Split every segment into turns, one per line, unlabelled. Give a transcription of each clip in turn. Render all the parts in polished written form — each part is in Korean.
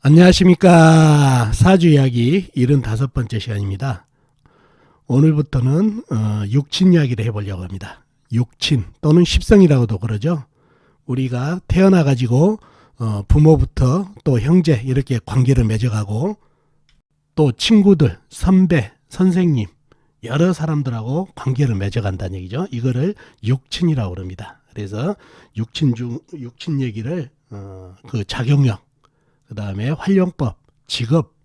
안녕하십니까. 사주 이야기 75번째 시간입니다. 오늘부터는 육친 이야기를 해보려고 합니다. 육친 또는 십성이라고도 그러죠. 우리가 태어나 가지고 부모부터 또 형제 이렇게 관계를 맺어가고 또 친구들, 선배, 선생님 여러 사람들하고 관계를 맺어간다는 얘기죠. 이거를 육친이라고 그럽니다. 그래서 육친 얘기를 그 작용력, 그 다음에 활용법, 직업,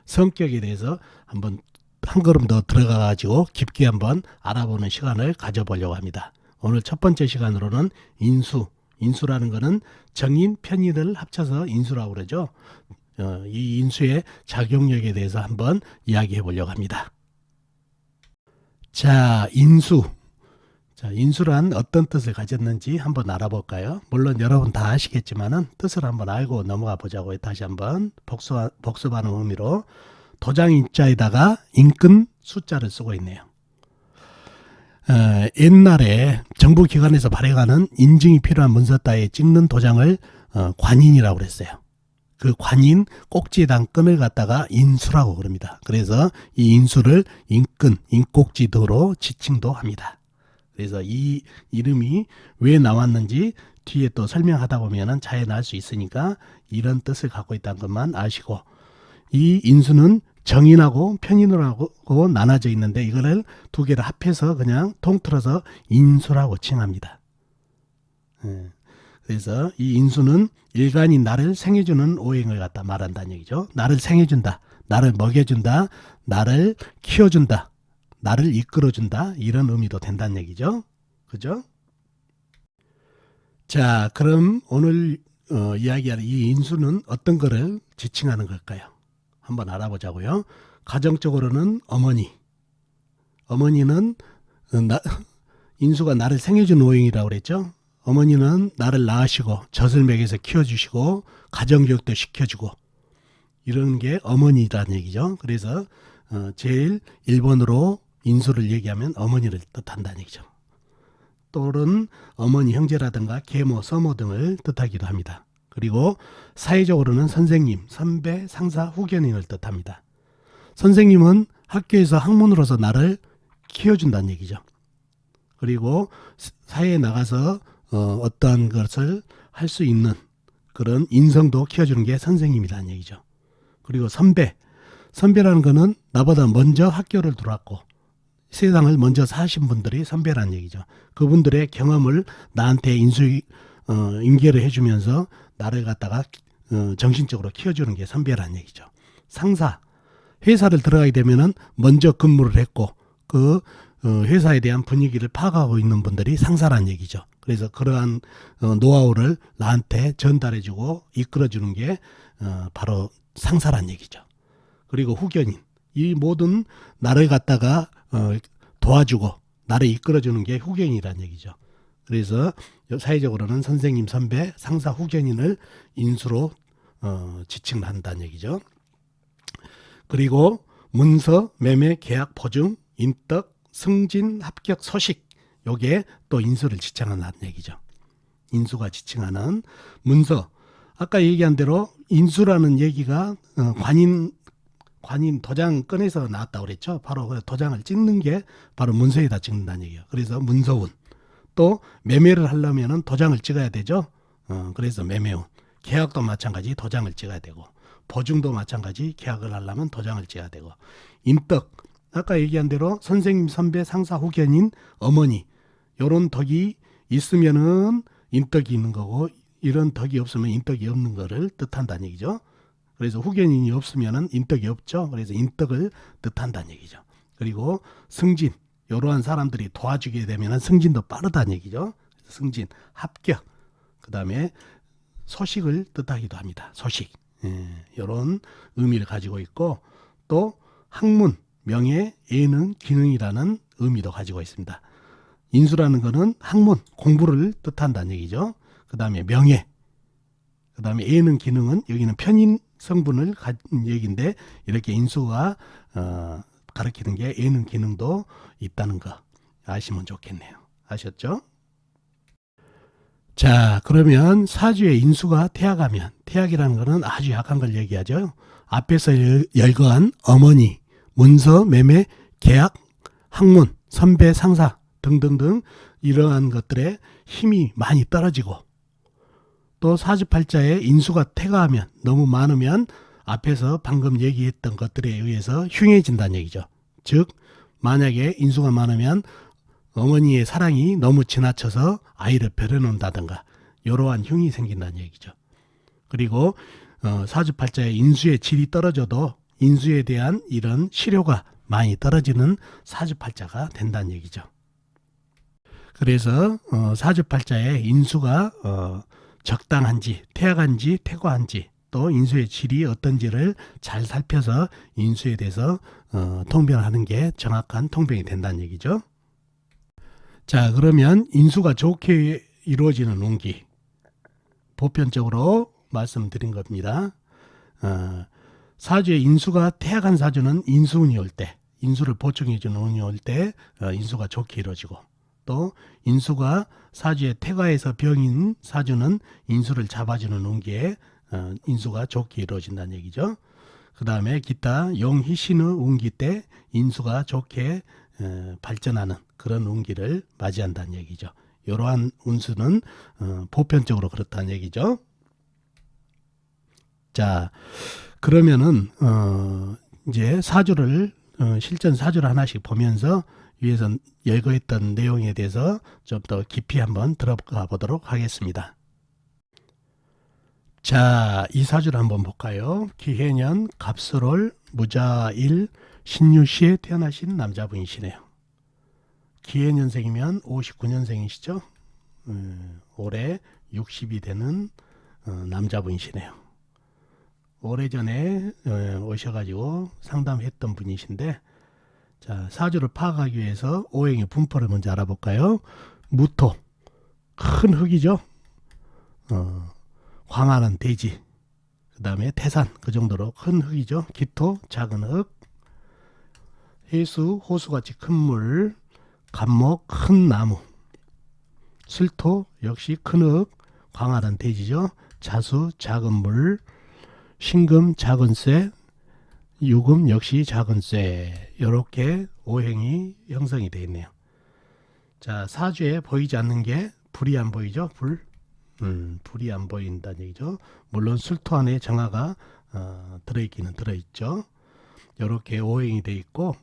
성격에 대해서 한번 한 걸음 더 들어가 가지고 깊게 한번 알아보는 시간을 가져보려고 합니다. 오늘 첫 번째 시간으로는 인수라는 것은 정인, 편인을 합쳐서 인수라고 그러죠. 이 인수의 작용력에 대해서 한번 이야기해 보려고 합니다. 자, 인수란 어떤 뜻을 가졌는지 한번 알아볼까요? 물론 여러분 다 아시겠지만은 뜻을 한번 알고 넘어가 보자고요. 다시 한번 복습하는 의미로 도장 인자에다가 인근 숫자를 쓰고 있네요. 옛날에 정부기관에서 발행하는 인증이 필요한 문서 따위에 찍는 도장을 관인이라고 그랬어요. 그 관인 꼭지에다 끈을 갖다가 인수라고 그럽니다. 그래서 이 인수를 인근, 인꼭지 등으로 지칭도 합니다. 그래서 이 이름이 왜 나왔는지 뒤에 또 설명하다 보면은 자연히 알 수 있으니까 이런 뜻을 갖고 있다는 것만 아시고, 이 인수는 정인하고 편인으로 나눠져 있는데 이거를 두 개를 합해서 그냥 통틀어서 인수라고 칭합니다. 그래서 이 인수는 일간이 나를 생해주는 오행을 갖다 말한다는 얘기죠. 나를 생해준다, 나를 먹여준다, 나를 키워준다, 나를 이끌어준다, 이런 의미도 된다는 얘기죠. 그죠? 자, 그럼 오늘 이야기하는 이 인수는 어떤 거를 지칭하는 걸까요? 한번 알아보자고요. 가정적으로는 어머니는 인수가 나를 생해준 오행이라고 그랬죠. 어머니는 나를 낳으시고 젖을 먹여서 키워주시고 가정교육도 시켜주고 이런 게 어머니라는 얘기죠. 그래서 제일 일본어로 인수를 얘기하면 어머니를 뜻한다는 얘기죠. 또는 어머니 형제라든가 계모, 서모 등을 뜻하기도 합니다. 그리고 사회적으로는 선생님, 선배, 상사, 후견인을 뜻합니다. 선생님은 학교에서 학문으로서 나를 키워준다는 얘기죠. 그리고 사회에 나가서 어떠한 것을 할 수 있는 그런 인성도 키워주는 게 선생님이라는 얘기죠. 그리고 선배라는 거는 나보다 먼저 학교를 들어왔고 세상을 먼저 사신 분들이 선배라는 얘기죠. 그분들의 경험을 나한테 인계를 해주면서 나를 갖다가 정신적으로 키워주는 게 선배라는 얘기죠. 상사, 회사를 들어가게 되면은 먼저 근무를 했고 그 회사에 대한 분위기를 파악하고 있는 분들이 상사라는 얘기죠. 그래서 그러한 노하우를 나한테 전달해주고 이끌어주는 게 바로 상사라는 얘기죠. 그리고 후견인, 이 모든 나를 갖다가 도와주고 나를 이끌어주는 게 후견이라는 얘기죠. 그래서 사회적으로는 선생님, 선배, 상사, 후견인을 인수로 지칭한다는 얘기죠. 그리고 문서, 매매, 계약, 보증, 인덕, 승진, 합격, 소식, 요게 또 인수를 지칭한다는 얘기죠. 인수가 지칭하는 문서, 아까 얘기한 대로 인수라는 얘기가 관인 도장 꺼내서 나왔다고 그랬죠. 바로 그 도장을 찍는 게 바로 문서에다 찍는다는 얘기예요. 그래서 문서운. 또 매매를 하려면 도장을 찍어야 되죠. 그래서 매매운. 계약도 마찬가지 도장을 찍어야 되고, 보증도 마찬가지 계약을 하려면 도장을 찍어야 되고, 인덕, 아까 얘기한 대로 선생님, 선배, 상사, 후견인, 어머니, 요런 덕이 있으면은 인덕이 있는 거고, 이런 덕이 없으면 인덕이 없는 거를 뜻한다는 얘기죠. 그래서 후견인이 없으면은 인덕이 없죠. 그래서 인덕을 뜻한다는 얘기죠. 그리고 승진, 이러한 사람들이 도와주게 되면은 승진도 빠르다는 얘기죠. 승진, 합격, 그 다음에 소식을 뜻하기도 합니다. 소식, 이런 의미를 가지고 있고, 또 학문, 명예, 예능, 기능이라는 의미도 가지고 있습니다. 인수라는 것은 학문, 공부를 뜻한다는 얘기죠. 그 다음에 명예, 그 다음에 예능, 기능은 여기는 편인 성분을 가진 얘기인데, 이렇게 인수가 가르치는 게 예능, 기능도 있다는 거 아시면 좋겠네요. 아셨죠? 자, 그러면 사주에 인수가 태약하면, 태약이라는 것은 아주 약한 걸 얘기하죠. 앞에서 열거한 어머니, 문서, 매매, 계약, 학문, 선배, 상사 등등등 이러한 것들의 힘이 많이 떨어지고, 또 사주팔자에 인수가 태가하면, 너무 많으면 앞에서 방금 얘기했던 것들에 의해서 흉해진다는 얘기죠. 즉 만약에 인수가 많으면 어머니의 사랑이 너무 지나쳐서 아이를 버려놓는다든가 이러한 흉이 생긴다는 얘기죠. 그리고 사주팔자의 인수의 질이 떨어져도 인수에 대한 이런 실효가 많이 떨어지는 사주팔자가 된다는 얘기죠. 그래서 사주팔자의 인수가 적당한지 태약한지 태과한지 또 인수의 질이 어떤지를 잘 살펴서 인수에 대해서 통변하는 게 정확한 통변이 된다는 얘기죠. 자, 그러면 인수가 좋게 이루어지는 운기 보편적으로 말씀드린 겁니다. 사주의 인수가 태약한 사주는 인수운이 올 때, 인수를 보충해주는 운이 올 때 인수가 좋게 이루어지고, 또 인수가 사주의 태가에서 병인 사주는 인수를 잡아주는 운기에 인수가 좋게 이루어진다는 얘기죠. 그 다음에 기타 용희신의 운기 때 인수가 좋게 발전하는 그런 운기를 맞이한다는 얘기죠. 이러한 운수는 보편적으로 그렇다는 얘기죠. 자, 그러면은 이제 사주를 실전 사주를 하나씩 보면서 위에서 열거했던 내용에 대해서 좀 더 깊이 한번 들어가 보도록 하겠습니다. 자, 이 사주를 한번 볼까요? 기해년 갑술월 무자일 신유시에 태어나신 남자분이시네요. 기해년생이면 59년생이시죠? 올해 60이 되는 남자분이시네요. 오래전에 오셔가지고 상담했던 분이신데, 자, 사주를 파악하기 위해서 오행의 분포를 먼저 알아볼까요? 무토, 큰 흙이죠. 광활한 대지, 그 다음에 태산, 그 정도로 큰 흙이죠. 기토, 작은 흙, 해수, 호수같이 큰 물, 간목, 큰 나무, 술토, 역시 큰 흙, 광활한 대지죠. 자수, 작은 물, 신금, 작은 쇠, 유금, 역시 작은 쇠. 이렇게 오행이 형성이 되어 있네요. 자, 사주에 보이지 않는 게 불이 안 보이죠. 불이 안 보인다는 얘기죠. 물론 술토 안에 정화가 들어있기는 들어있죠. 이렇게 오행이 되어 있고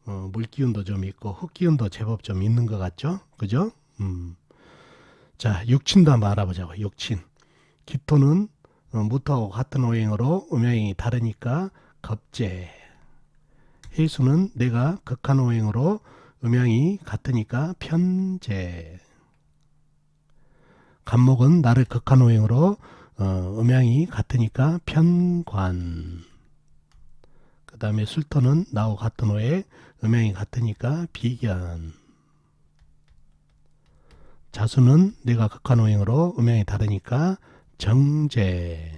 물기운도 좀 있고 흙기운도 제법 좀 있는 것 같죠. 그죠? 자, 육친도 한번 알아보자고. 육친. 기토는 무토하고 같은 오행으로 음양이 다르니까 겁재. 해수는 내가 극한 오행으로 음양이 같으니까 편재. 간목은 나를 극한 오행으로 음양이 같으니까 편관. 그 다음에 술토는 나하고 같은 오행 음양이 같으니까 비견. 자수는 내가 극한 오행으로 음양이 다르니까 정재.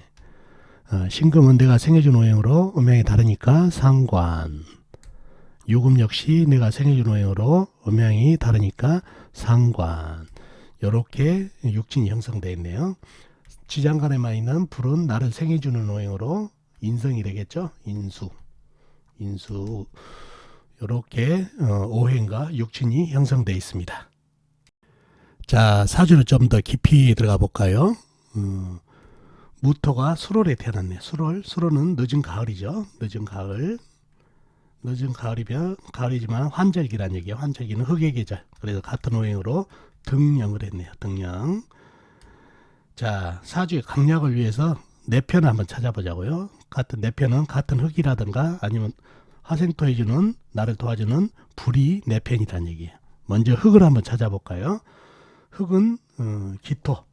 신금은 내가 생해준 오행으로 음양이 다르니까 상관. 유금 역시 내가 생해준 오행으로 음양이 다르니까 상관. 이렇게 육진이 형성되어 있네요. 지장간에만 있는 불은 나를 생해주는 오행으로 인성이 되겠죠. 인수. 이렇게 오행과 육진이 형성되어 있습니다. 자, 사주를 좀 더 깊이 들어가 볼까요? 무토가 수월에 태어났네요. 수월은 늦은 가을이죠. 늦은 가을이지만 환절기란 얘기예요. 환절기는 흑의 계절. 그래서 같은 오행으로 등령을 했네요. 등령. 자, 사주의 강약을 위해서 내편을 한번 찾아보자고요. 내편은 같은 흑이라든가 아니면 화생토해주는 나를 도와주는 불이 내편이란 얘기예요. 먼저 흑을 한번 찾아볼까요? 흑은 기토.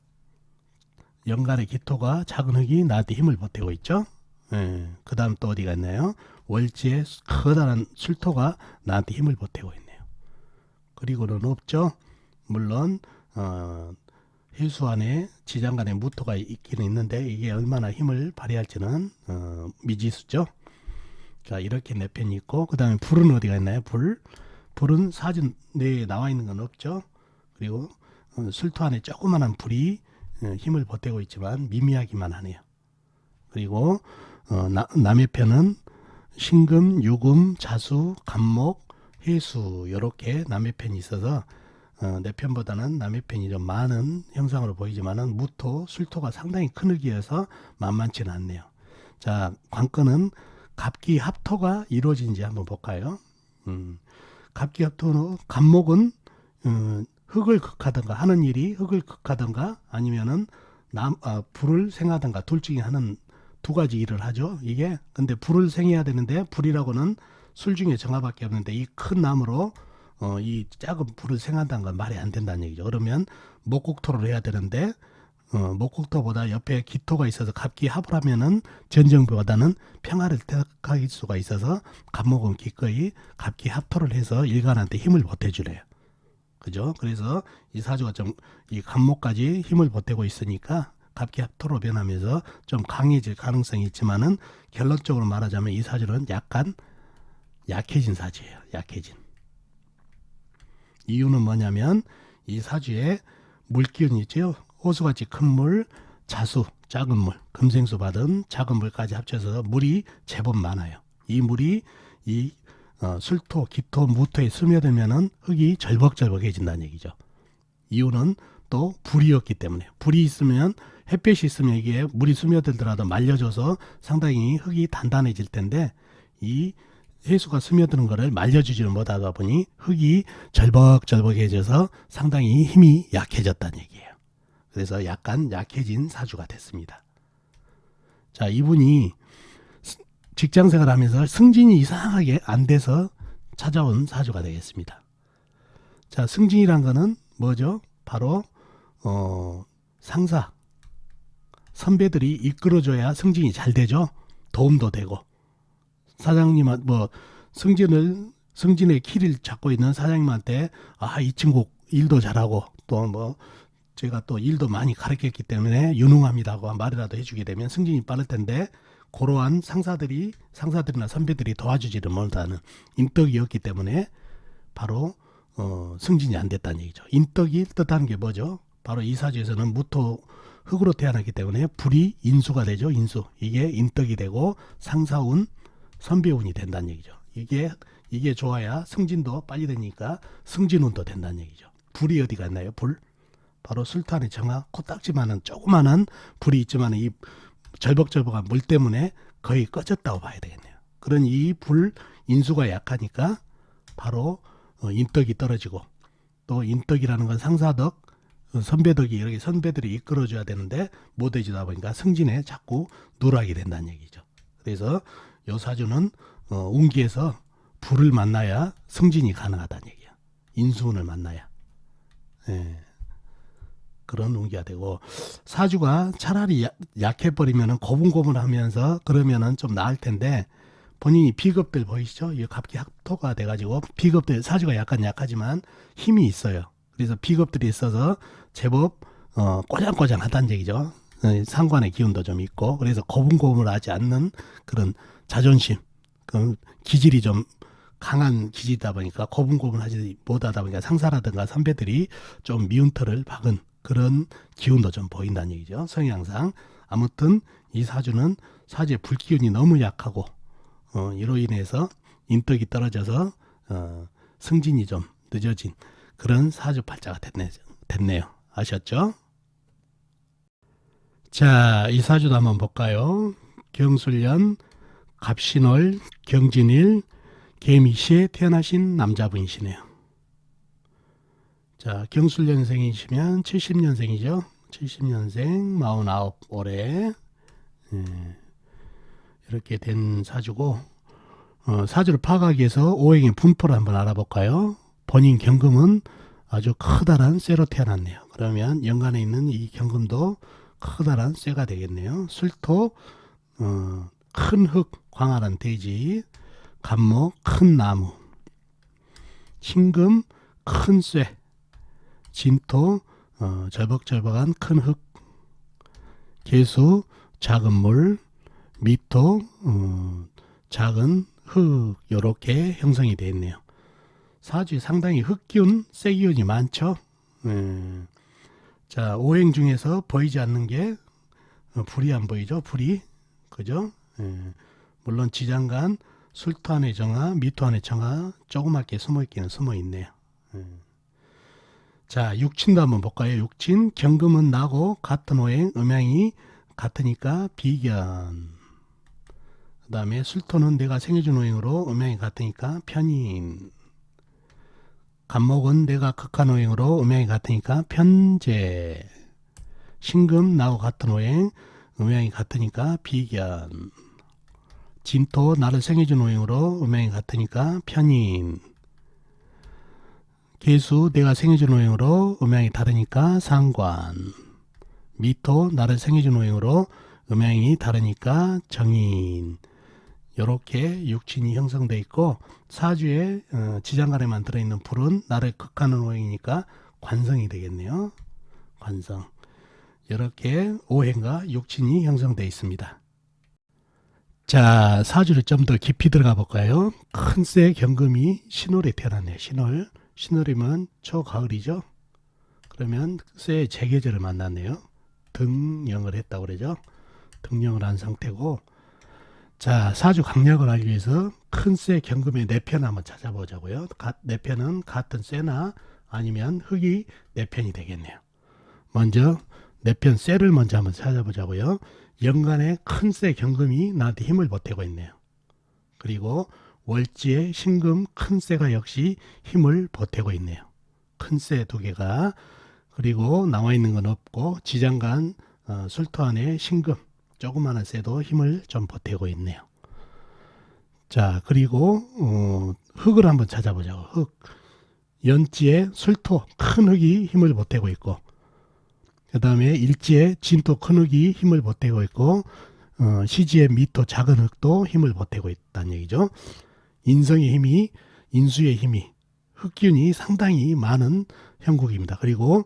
연간의 기토가 작은 흙이 나한테 힘을 보태고 있죠. 그 다음 또 어디가 있나요? 월지의 커다란 술토가 나한테 힘을 보태고 있네요. 그리고는 없죠. 물론 해수 안에 지장간에 무토가 있기는 있는데 이게 얼마나 힘을 발휘할지는 미지수죠. 자, 이렇게 네 편이 있고, 그 다음에 불은 어디가 있나요? 불은 사진 내에 나와 있는 건 없죠. 그리고 술토 안에 조그만한 불이 힘을 보태고 있지만 미미하기만 하네요. 그리고 남의 편은 신금, 유금, 자수, 간목, 해수 이렇게 남의 편이 있어서 내 편보다는 남의 편이 좀 많은 형상으로 보이지만은 무토, 술토가 상당히 큰 흙이어서 만만치는 않네요. 자, 관건은 갑기 합토가 이루어진지 한번 볼까요? 갑기 합토는 간목은 흙을 극하던가 하는 일이 흙을 극하던가 아니면은 불을 생하던가 둘 중에 하는 두 가지 일을 하죠. 이게 근데 불을 생해야 되는데 불이라고는 술 중에 정화밖에 없는데 이 큰 나무로 이 작은 불을 생한다는 건 말이 안 된다는 얘기죠. 그러면 목국토를 해야 되는데 목국토보다 옆에 기토가 있어서 갑기합을 하면은 전정보다는 평화를 택할 수가 있어서 갑목은 기꺼이 갑기합토를 해서 일간한테 힘을 보태주래요. 그죠? 그래서 이 사주가 좀 이 갑목까지 힘을 보태고 있으니까 갑기합토로 변하면서 좀 강해질 가능성이 있지만은 결론적으로 말하자면 이 사주는 약간 약해진 사주예요. 약해진. 이유는 뭐냐면 이 사주에 물기운이 있죠. 호수같이 큰 물, 자수, 작은 물, 금생수 받은 작은 물까지 합쳐서 물이 제법 많아요. 이 물이 이 술토, 기토, 무토에 스며들면은 흙이 절벅절벅해진다는 얘기죠. 이유는 또 불이었기 때문에 불이 있으면 햇볕이 있으면 이게 물이 스며들더라도 말려져서 상당히 흙이 단단해질 텐데 이 해수가 스며드는 거를 말려주지를 못하다 보니 흙이 절벅절벅해져서 상당히 힘이 약해졌다는 얘기예요. 그래서 약간 약해진 사주가 됐습니다. 자, 이분이 직장생활 하면서 승진이 이상하게 안 돼서 찾아온 사주가 되겠습니다. 자, 승진이란 거는 뭐죠? 바로 상사, 선배들이 이끌어줘야 승진이 잘 되죠. 도움도 되고 사장님은 승진의 키를 잡고 있는 사장님한테 이 친구 일도 잘하고 또 제가 또 일도 많이 가르쳤기 때문에 유능합니다고 말이라도 해주게 되면 승진이 빠를 텐데 그러한 상사들이나 선배들이 도와주지를 못하는 인덕이었기 때문에 바로 승진이 안 됐다는 얘기죠. 인덕이 뜻하는 게 뭐죠? 바로 이 사주에서는 무토 흙으로 태어났기 때문에 불이 인수가 되죠. 인수. 이게 인덕이 되고 상사운, 선배운이 된다는 얘기죠. 이게 좋아야 승진도 빨리 되니까 승진운도 된다는 얘기죠. 불이 어디 갔나요? 불. 바로 술탄의 정화, 코딱지만한 조그마한 불이 있지만 이 절벅절벅한 물 때문에 거의 꺼졌다고 봐야 되겠네요. 그런 이 불 인수가 약하니까 바로 인덕이 떨어지고 또 인덕이라는 건 상사덕, 선배덕이 이렇게 선배들이 이끌어줘야 되는데 못해주다 보니까 승진에 자꾸 누락이 된다는 얘기죠. 그래서 요 사주는 운기에서 불을 만나야 승진이 가능하다는 얘기야. 인수운을 만나야. 그런 운기가 되고 사주가 차라리 약해버리면 고분고분하면서 그러면은 좀 나을 텐데 본인이 비겁들 보이시죠? 이 갑기 합토가 돼가지고 비겁들 사주가 약간 약하지만 힘이 있어요. 그래서 비겁들이 있어서 제법 꼬장꼬장하다는 얘기죠. 상관의 기운도 좀 있고 그래서 고분고분하지 않는 그런 자존심, 그 기질이 좀 강한 기질이다 보니까 고분고분하지 못하다 보니까 상사라든가 선배들이 좀 미운 털을 박은 그런 기운도 좀 보인다는 얘기죠. 성향상. 아무튼 이 사주는 사주의 불기운이 너무 약하고 이로 인해서 인덕이 떨어져서 승진이 좀 늦어진 그런 사주 팔자가 됐네요. 아셨죠? 자, 이 사주도 한번 볼까요? 경술년, 갑신월, 경진일, 개미시에 태어나신 남자분이시네요. 자, 경술년생이시면 70년생이죠. 70년생, 49 올해 이렇게 된 사주고 사주를 파악하기 위해서 오행의 분포를 한번 알아볼까요? 본인 경금은 아주 커다란 쇠로 태어났네요. 그러면 연간에 있는 이 경금도 커다란 쇠가 되겠네요. 술토, 큰 흙, 광활한 대지, 간목, 큰 나무, 신금, 큰 쇠, 진토, 절벅절벅한 큰 흙, 개수, 작은 물, 미토, 작은 흙, 요렇게 형성이 되어 있네요. 사주에 상당히 흙기운, 쇠기운이 많죠. 자, 오행 중에서 보이지 않는 게 불이 안 보이죠? 불이. 그죠? 예. 물론 지장간, 술토안의 정화, 미토안의 정화 조그맣게 숨어있기는 숨어있네요. 예. 자, 육친도 한번 볼까요? 육친, 경금은 나고 같은 오행, 음양이 같으니까 비견. 그 다음에 술토는 내가 생해준 오행으로 음양이 같으니까 편인. 간목은 내가 극한 오행으로 음양이 같으니까 편재. 신금 나하고 같은 오행, 음양이 같으니까 비견. 진토 나를 생해준 오행으로 음양이 같으니까 편인. 계수 내가 생해준 오행으로 음양이 다르니까 상관. 미토 나를 생해준 오행으로 음양이 다르니까 정인. 이렇게 육친이 형성되어 있고 사주에 지장간에만 들어있는 불은 나를 극하는 오행이니까 관성이 되겠네요. 관성. 이렇게 오행과 육친이 형성되어 있습니다. 자, 사주를 좀 더 깊이 들어가 볼까요? 큰새 경금이 신월에 태어났네요. 신월. 신월이면 초가을이죠. 그러면 새의 재계절을 만났네요. 등령을 했다고 그러죠. 등령을 한 상태고, 자, 사주 강약을 알기 위해서 큰새 경금의 내편 한번 찾아보자고요. 내편은 같은 쇠나 아니면 흙이 내편이 되겠네요. 먼저 내편 쇠를 먼저 한번 찾아보자고요. 연간에 큰새 경금이 나한테 힘을 보태고 있네요. 그리고 월지에 신금 큰새가 역시 힘을 보태고 있네요. 큰새 두 개가. 그리고 나와 있는 건 없고 지장간 술토안에 신금 조그마한 새도 힘을 좀 보태고 있네요. 자, 그리고 흙을 한번 찾아보자고. 흙. 연지에 술토 큰 흙이 힘을 보태고 있고, 그 다음에 일지에 진토 큰 흙이 힘을 보태고 있고, 시지에 미토 작은 흙도 힘을 보태고 있다는 얘기죠. 인성의 힘이, 인수의 힘이, 흙균이 상당히 많은 형국입니다. 그리고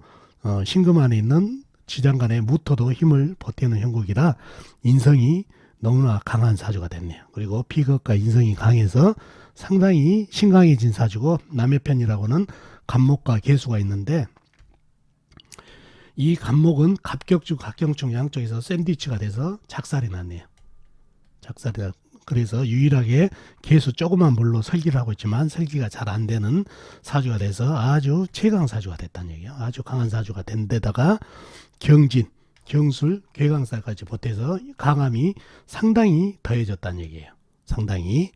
신금 안에 있는 지장간의 무토도 힘을 보태는 형국이라 인성이 너무나 강한 사주가 됐네요. 그리고 비겁과 인성이 강해서 상당히 신강해진 사주고, 남의 편이라고는 간목과 계수가 있는데, 이 간목은 갑격주, 갑경충 양쪽에서 샌드위치가 돼서 작살이 났네요. 작살이. 그래서 유일하게 계수 조그만 물로 설기를 하고 있지만 설기가 잘 안 되는 사주가 돼서 아주 최강 사주가 됐다는 얘기예요. 아주 강한 사주가 된 데다가 경진, 경술, 괴강살까지 보태서 강함이 상당히 더해졌다는 얘기예요. 상당히.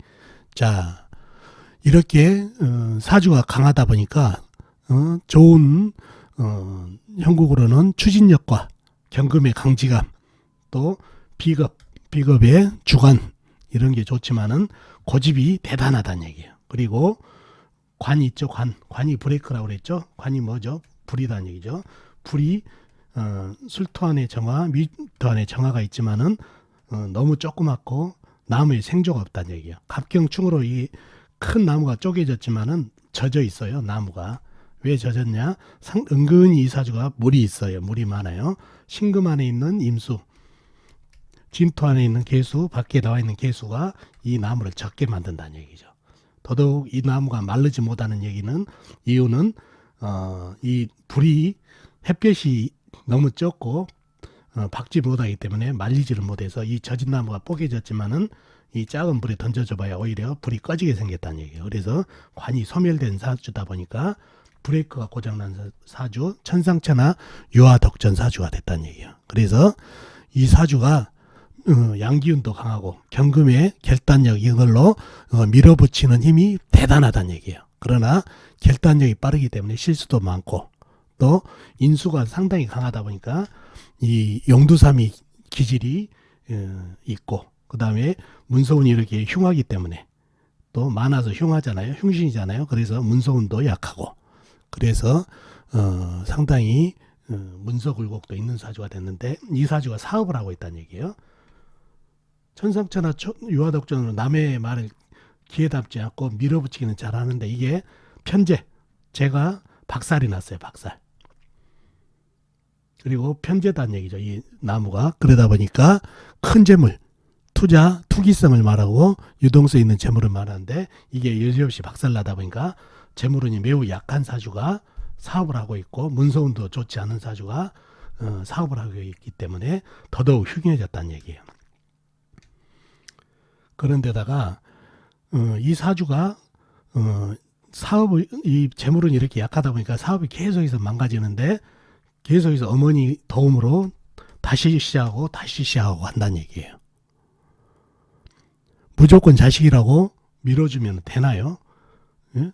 자, 이렇게 사주가 강하다 보니까 좋은 형국으로는 추진력과 경금의 강지감, 또 비겁의 주관, 이런 게 좋지만은 고집이 대단하다는 얘기예요. 그리고 관이 있죠. 관이 브레이크라고 그랬죠. 관이 뭐죠? 불이라는 얘기죠. 불이 술토안의 정화, 미토안의 정화가 있지만은 너무 조그맣고 나무에 생조가 없다는 얘기예요. 갑경충으로 이 큰 나무가 쪼개졌지만은 젖어 있어요. 나무가. 왜 젖었냐? 은근히 이 사주가 물이 있어요. 물이 많아요. 신금 안에 있는 임수, 진토 안에 있는 계수, 밖에 나와 있는 계수가 이 나무를 적게 만든다는 얘기죠. 더더욱 이 나무가 마르지 못하는 얘기는, 이유는 이 불이, 햇볕이 너무 적고 박지 못하기 때문에 말리지를 못해서 이 젖은 나무가 뽀개졌지만은 이 작은 불에 던져줘 봐야 오히려 불이 꺼지게 생겼다는 얘기예요. 그래서 관이 소멸된 사주다 보니까 브레이크가 고장난 사주, 천상천하 유화덕전 사주가 됐다는 얘기예요. 그래서 이 사주가 양기운도 강하고 경금의 결단력, 이걸로 밀어붙이는 힘이 대단하다는 얘기예요. 그러나 결단력이 빠르기 때문에 실수도 많고, 또 인수가 상당히 강하다 보니까 이 용두삼이 기질이 있고, 그 다음에 문서운이 이렇게 흉하기 때문에, 또 많아서 흉하잖아요. 흉신이잖아요. 그래서 문서운도 약하고, 그래서 상당히 문서굴곡도 있는 사주가 됐는데, 이 사주가 사업을 하고 있다는 얘기예요. 천상천하 유화덕전으로 남의 말을 귀에 담지 않고 밀어붙이기는 잘하는데, 이게 편재, 제가 박살이 났어요. 박살. 그리고 편재다는 얘기죠. 이 나무가. 그러다 보니까 큰 재물, 투기성을 말하고 유동성 있는 재물을 말하는데, 이게 여지없이 박살나다 보니까 재물운이 매우 약한 사주가 사업을 하고 있고 문서운도 좋지 않은 사주가 사업을 하고 있기 때문에 더더욱 흉해졌다는 얘기예요. 그런데다가 이 사주가 사업을 이 재물은 이렇게 약하다 보니까 사업이 계속해서 망가지는데 계속해서 어머니 도움으로 다시 시작하고 한다는 얘기예요. 무조건 자식이라고 밀어주면 되나요? 예?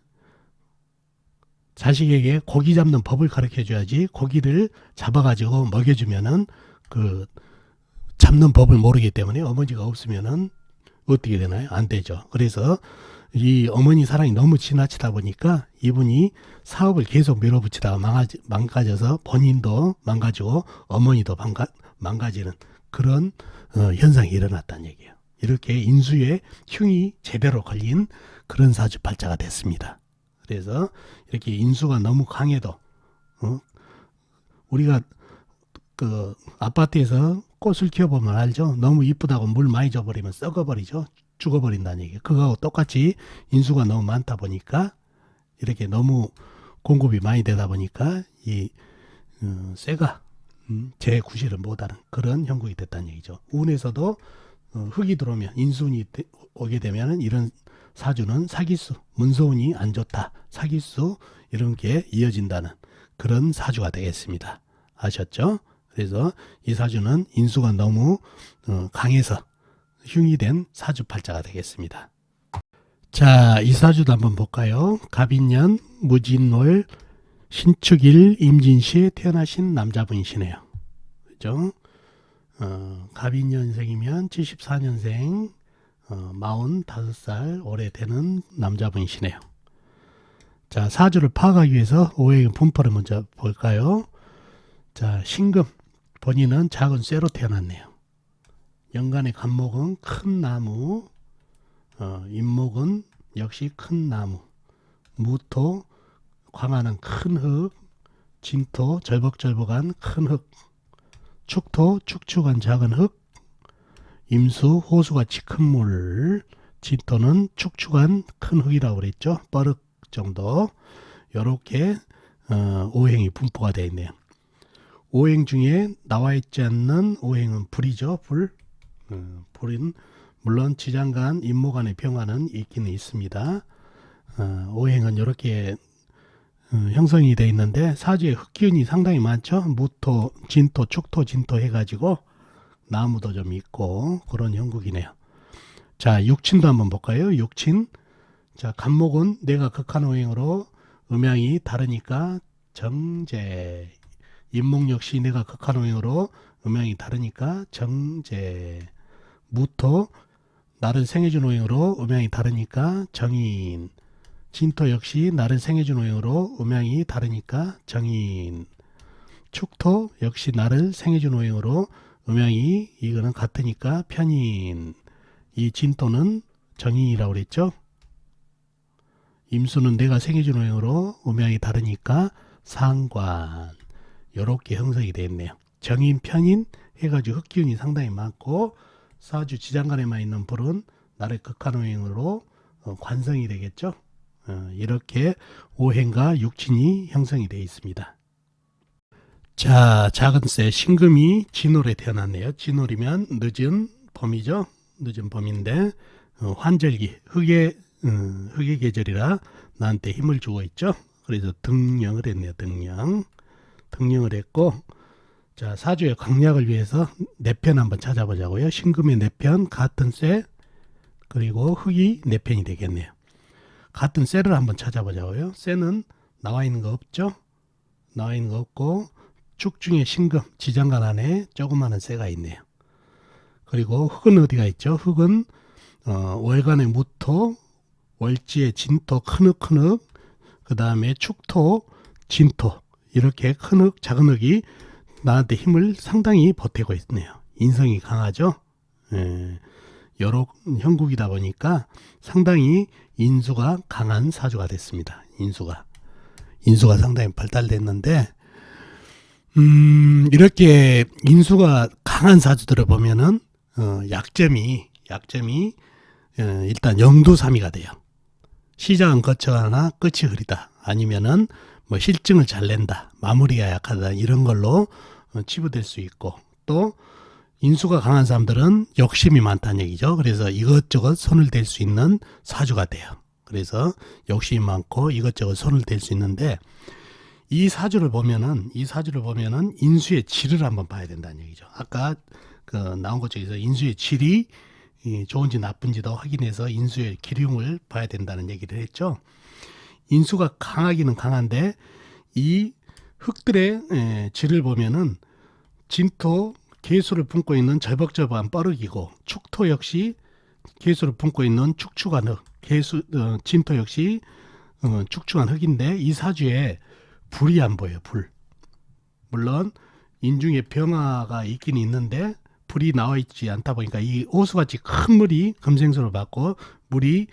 자식에게 고기 잡는 법을 가르쳐줘야지 고기를 잡아가지고 먹여주면은 그 잡는 법을 모르기 때문에 어머니가 없으면은 어떻게 되나요? 안 되죠. 그래서 이 어머니 사랑이 너무 지나치다 보니까 이분이 사업을 계속 밀어붙이다가 망가져서 본인도 망가지고 어머니도 망가지는 그런 현상이 일어났다는 얘기예요. 이렇게 인수에 흉이 제대로 걸린 그런 사주 팔자가 됐습니다. 그래서 이렇게 인수가 너무 강해도 우리가 그 아파트에서 꽃을 키워보면 알죠. 너무 이쁘다고 물 많이 줘버리면 썩어버리죠. 죽어버린다는 얘기예요. 그거하고 똑같이 인수가 너무 많다 보니까 이렇게 너무 공급이 많이 되다 보니까 이 쇠가 재구실을 못하는 그런 형국이 됐다는 얘기죠. 운에서도 흙이 들어오면 인수운이 오게 되면 이런 사주는 사기수, 문서운이 안 좋다, 사기수 이런 게 이어진다는 그런 사주가 되겠습니다. 아셨죠? 그래서 이 사주는 인수가 너무 강해서 흉이 된 사주 팔자가 되겠습니다. 자, 이 사주도 한번 볼까요? 갑인년, 무진월, 신축일, 임진시에 태어나신 남자분이시네요. 그죠? 갑인년생이면 74년생 45살 올해 되는 남자분이시네요. 자, 사주를 파악하기 위해서 오행의 분포를 먼저 볼까요? 자, 신금 본인은 작은 쇠로 태어났네요. 연간의 간목은 큰 나무, 임목은 역시 큰 나무, 무토 광하는 큰 흙, 진토 절벅절벅한 큰 흙, 축토 축축한 작은 흙, 임수 호수같이 큰 물, 진토는 축축한 큰 흙이라고 그랬죠. 뻐륵 정도. 이렇게 오행이 분포가 되어 있네요. 오행 중에 나와 있지 않는 오행은 불이죠. 불. 불은 물론 지장간 임모간의 병화는 있기는 있습니다. 오행은 이렇게 형성이 되어 있는데 사주에 흙기운이 상당히 많죠. 무토, 진토, 축토, 진토 해가지고 나무도 좀 있고 그런 형국이네요. 자, 육친도 한번 볼까요? 육친. 자, 간목은 내가 극한 오행으로 음양이 다르니까 정제. 임목 역시 내가 극한 오행으로 음양이 다르니까 정제. 무토 나를 생해준 오행으로 음양이 다르니까 정인. 진토 역시 나를 생해준 오행으로 음양이 다르니까 정인. 축토 역시 나를 생해준 오행으로 음양이 이거는 같으니까 편인. 이 진토는 정인이라고 그랬죠. 임수는 내가 생해준 오행으로 음양이 다르니까 상관. 이렇게 형성이 되어 있네요. 정인, 편인 해가지고 흙기운이 상당히 많고 사주 지장간에만 있는 불은 나를 극한 오행으로 관성이 되겠죠. 이렇게 오행과 육친이 형성이 되어 있습니다. 자, 작은새 신금이 진월에 태어났네요. 진월이면 늦은 봄이죠. 늦은 봄인데 환절기 흙의 계절이라 나한테 힘을 주고 있죠. 그래서 등령을 했네요. 등령을 했고, 자, 사주의 강약을 위해서 내편 한번 찾아보자고요. 신금의 내편 같은 쇠, 그리고 흙이 내편이 되겠네요. 같은 쇠를 한번 찾아보자고요. 쇠는 나와 있는 거 없죠? 나와 있는 거 없고 축 중에 신금, 지장간 안에 조그마한 쇠가 있네요. 그리고 흙은 어디가 있죠? 흙은 월간의 무토, 월지의 진토, 큰흙, 그 다음에 축토, 진토 이렇게 큰 흙, 작은 흙이 나한테 힘을 상당히 보태고 있네요. 인성이 강하죠. 여러 형국이다 보니까 상당히 인수가 강한 사주가 됐습니다. 인수가 상당히 발달됐는데 이렇게 인수가 강한 사주들을 보면은 약점이 일단 영도삼이가 돼요. 시작은 거쳐가나 끝이 흐리다. 아니면은 뭐 실증을 잘 낸다, 마무리가 약하다, 이런 걸로 치부될 수 있고, 또 인수가 강한 사람들은 욕심이 많다는 얘기죠. 그래서 이것저것 손을 댈 수 있는 사주가 돼요. 그래서 욕심이 많고 이것저것 손을 댈 수 있는데, 이 사주를 보면은 인수의 질을 한번 봐야 된다는 얘기죠. 아까 그 나온 것 중에서 인수의 질이 좋은지 나쁜지도 확인해서 인수의 기륭을 봐야 된다는 얘기를 했죠. 인수가 강하기는 강한데 이 흙들의 질을 보면은 진토, 계수를 품고 있는 절벅절벅한 뻐르기고, 축토 역시 계수를 품고 있는 축축한 흙, 진토 역시 축축한 흙인데, 이 사주에 불이 안 보여요. 불. 물론 인중에 병화가 있긴 있는데 불이 나와 있지 않다 보니까 이 호수같이 큰 물이 금생수를 받고, 이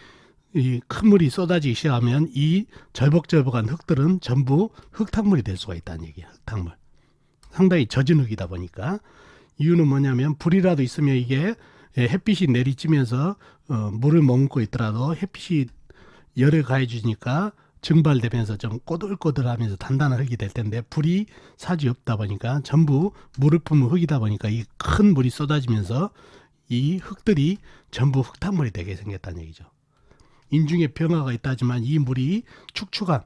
큰 물이 쏟아지기 시작하면 이 절벅절벅한 흙들은 전부 흙탕물이 될 수가 있다는 얘기예요. 흙탕물. 상당히 젖은 흙이다 보니까. 이유는 뭐냐면 불이라도 있으면 이게 햇빛이 내리쬐면서 물을 머금고 있더라도 햇빛이 열을 가해 주니까 증발되면서 좀 꼬들꼬들하면서 단단한 흙이 될 텐데, 불이 사지 없다 보니까 전부 물을 품은 흙이다 보니까 이 큰 물이 쏟아지면서 이 흙들이 전부 흙탕물이 되게 생겼다는 얘기죠. 인중에 병화가 있다지만 이 물이 축축함,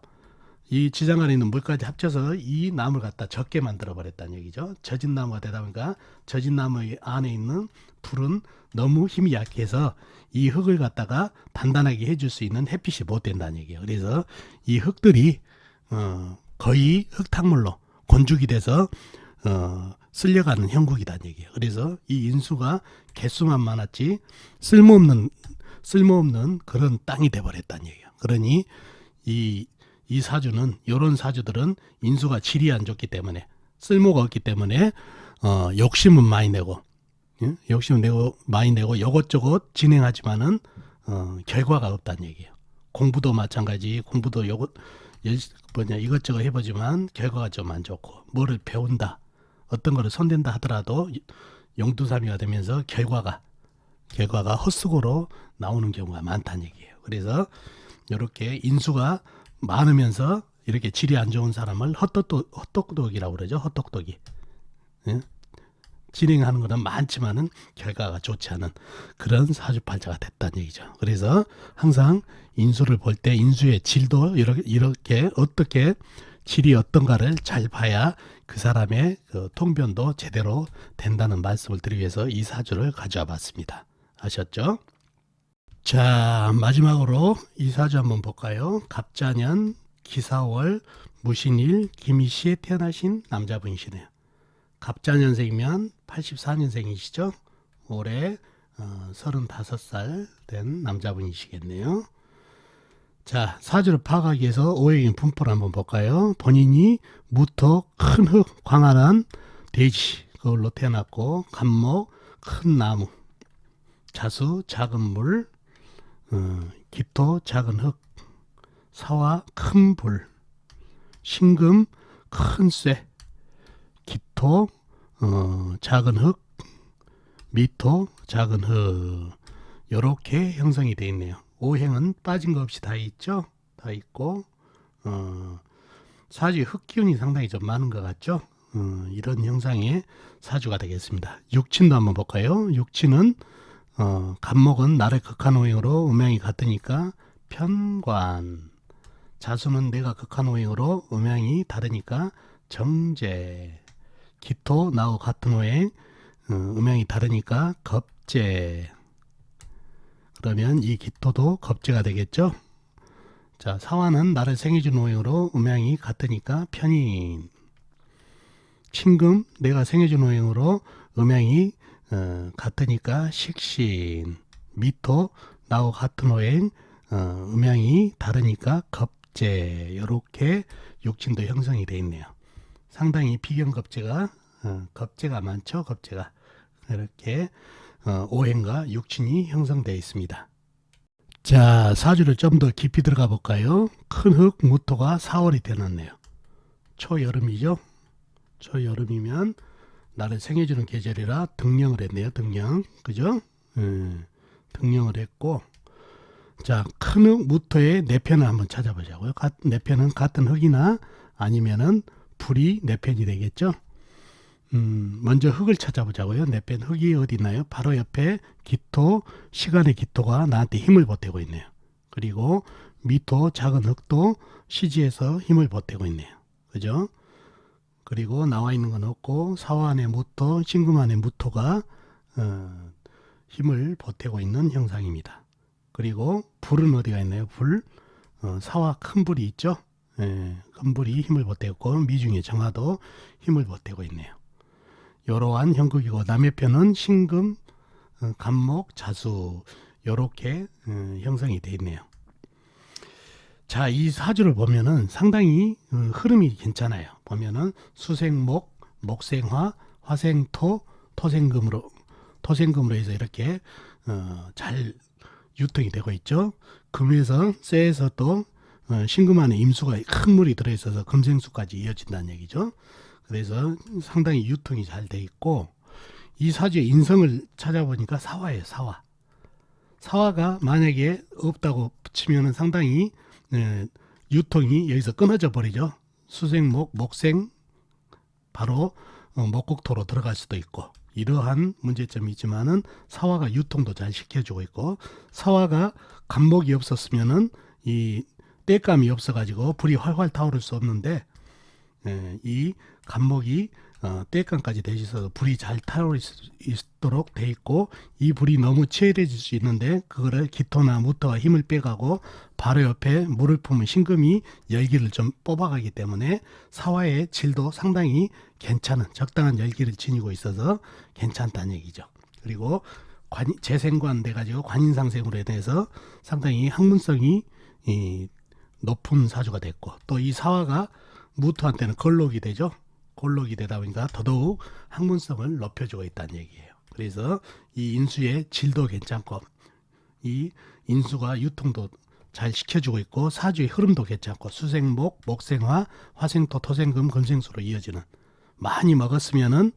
이 지장 안에 있는 물까지 합쳐서 이 나무를 갖다 적게 만들어 버렸다는 얘기죠. 젖은 나무가 되다 보니까 젖은 나무 안에 있는 불은 너무 힘이 약해서 이 흙을 갖다가 단단하게 해줄 수 있는 햇빛이 못 된다는 얘기예요. 그래서 이 흙들이 거의 흙탕물로 건죽이 돼서 쓸려가는 형국이라는 얘기예요. 그래서 이 인수가 개수만 많았지 쓸모없는 그런 땅이 돼버렸다는 얘기예요. 그러니 이 사주는, 요런 사주들은 인수가 질이 안 좋기 때문에, 쓸모가 없기 때문에 욕심은 많이 내고, 많이 내고 요것저것 진행하지만은 결과가 없다는 얘기예요. 공부도 마찬가지. 공부도 이것저것 해보지만 결과가 좀 안 좋고, 뭐를 배운다, 어떤 거를 손댄다 하더라도 용두사미가 되면서 결과가 헛수고로 나오는 경우가 많다는 얘기예요. 그래서 이렇게 인수가 많으면서 이렇게 질이 안 좋은 사람을 헛똑똑이라고 그러죠. 헛똑똑이. 예? 진행하는 거는 많지만은 결과가 좋지 않은 그런 사주팔자가 됐다는 얘기죠. 그래서 항상 인수를 볼 때 인수의 질도 이렇게 어떻게 질이 어떤가를 잘 봐야 그 사람의 그 통변도 제대로 된다는 말씀을 드리기 위해서 이 사주를 가져와 봤습니다. 아셨죠? 자, 마지막으로 이 사주 한번 볼까요? 갑자년 기사월 무신일 김희시에 태어나신 남자분이시네요. 갑자년생이면 84년생이시죠? 올해 35살 된 남자분이시겠네요. 자, 사주를 파악하기 위해서 오행의 분포를 한번 볼까요? 본인이 무토, 큰 흙, 광활한 대지, 그걸로 태어났고, 간목, 큰 나무, 자수, 작은 물, 기토, 작은 흙, 사화, 큰 불, 신금, 큰 쇠, 기토, 작은 흙, 미토, 작은 흙, 요렇게 형성이 되어 있네요. 오행은 빠진 거 없이 다 있죠? 다 있고, 사주의 흙 기운이 상당히 좀 많은 것 같죠? 이런 형상의 사주가 되겠습니다. 육친도 한번 볼까요? 육친은 간목은 날의 극한오행으로 음양이 같으니까 편관, 자수는 내가 극한오행으로 음양이 다르니까 정제, 기토 나하고 같은 오행, 음양이 다르니까 겁제. 그러면 이 기토도 겁제가 되겠죠. 자, 사화는 나를 생해준 오행으로 음양이 같으니까 편인, 친금 내가 생해준 오행으로 음양이 같으니까 식신, 미토 나하고 같은 오행, 음양이 다르니까 겁제. 이렇게 육친도 형성이 되어 있네요. 상당히 비견겁제가 겁제가 많죠. 겁제가 이렇게 오행과 육친이 형성되어 있습니다. 자, 사주를 좀 더 깊이 들어가 볼까요? 큰 흙 무토가 4월이 되었네요. 초여름이죠. 초여름이면 나를 생해주는 계절이라 등령을 했네요. 등령, 그죠? 등령을 했고, 자, 큰 흙, 무토의 내편을 한번 찾아보자고요. 내편은 같은 흙이나 아니면은 불이 내편이 되겠죠. 먼저 흙을 찾아보자고요. 내편 흙이 어디 있나요? 바로 옆에 기토, 시간의 기토가 나한테 힘을 보태고 있네요. 그리고 미토, 작은 흙도 시지에서 힘을 보태고 있네요. 그죠? 그리고 나와 있는 건 없고 사화 안에 무토, 신금 안에 무토가 힘을 보태고 있는 형상입니다. 그리고 불은 어디가 있나요? 불, 사화 큰 불이 있죠? 큰 불이 힘을 보태고 미중의 정화도 힘을 보태고 있네요. 이러한 형극이고 남의 편은 신금, 간목, 자수 이렇게 형성이 되어 있네요. 자, 이 사주를 보면은 상당히 흐름이 괜찮아요. 보면은 수생목, 목생화, 화생토, 토생금으로 해서 이렇게 잘 유통이 되고 있죠. 금에서 쇠에서 또 신금 안에 임수가 큰 물이 들어있어서 금생수까지 이어진다는 얘기죠. 그래서 상당히 유통이 잘 돼 있고 이 사주의 인성을 찾아보니까 사화예요. 사화가 만약에 없다고 치면은 상당히 유통이 여기서 끊어져 버리죠. 수생목, 목생 바로 목국토로 들어갈 수도 있고 이러한 문제점이 있지만은 사화가 유통도 잘 시켜주고 있고 사화가 간목이 없었으면은 이 때감이 없어가지고 불이 활활 타오를 수 없는데 이 간목이 때감까지 되셔서 불이 잘 타오를 수 있도록 돼 있고 이 불이 너무 치열해질 수 있는데 그거를 기토나 무토가 힘을 빼가고 바로 옆에 물을 품은 신금이 열기를 좀 뽑아가기 때문에 사화의 질도 상당히 괜찮은 적당한 열기를 지니고 있어서 괜찮다는 얘기죠. 그리고 재생관 돼가지고 관인상생으로 인해서 상당히 학문성이 높은 사주가 됐고 또 이 사화가 무토한테는 걸록이 되죠. 걸록이 되다 보니까 더더욱 학문성을 높여주고 있다는 얘기예요. 그래서 이 인수의 질도 괜찮고 이 인수가 유통도 잘 시켜주고 있고 사주의 흐름도 괜찮고 수생목, 목생화, 화생토, 토생금, 금생수로 이어지는 많이 먹었으면은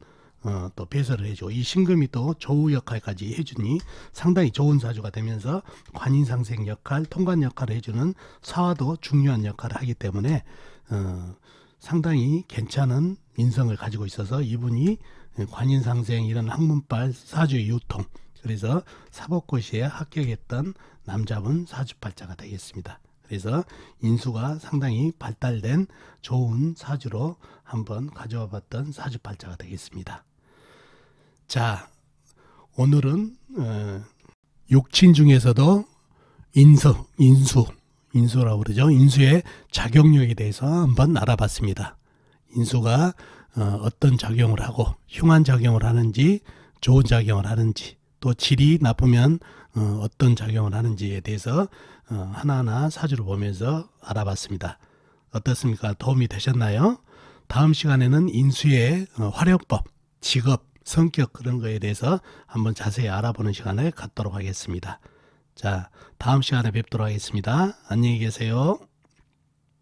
또 배설을 해주고 이 신금이 또 조우 역할까지 해주니 상당히 좋은 사주가 되면서 관인상생 역할, 통관 역할을 해주는 사화도 중요한 역할을 하기 때문에 상당히 괜찮은 인성을 가지고 있어서 이분이 관인상생 이런 학문빨 사주의 유통 그래서 사법고시에 합격했던 남자분 사주팔자가 되겠습니다. 그래서 인수가 상당히 발달된 좋은 사주로 한번 가져와 봤던 사주팔자가 되겠습니다. 자, 오늘은 육친 중에서도 인수라고 그러죠. 인수의 작용력에 대해서 한번 알아봤습니다. 인수가 어떤 작용을 하고 흉한 작용을 하는지 좋은 작용을 하는지 또 질이 나쁘면 어떤 작용을 하는지에 대해서 하나하나 사주를 보면서 알아봤습니다. 어떻습니까? 도움이 되셨나요? 다음 시간에는 인수의 활용법, 직업, 성격 그런 거에 대해서 한번 자세히 알아보는 시간을 갖도록 하겠습니다. 자, 다음 시간에 뵙도록 하겠습니다. 안녕히 계세요.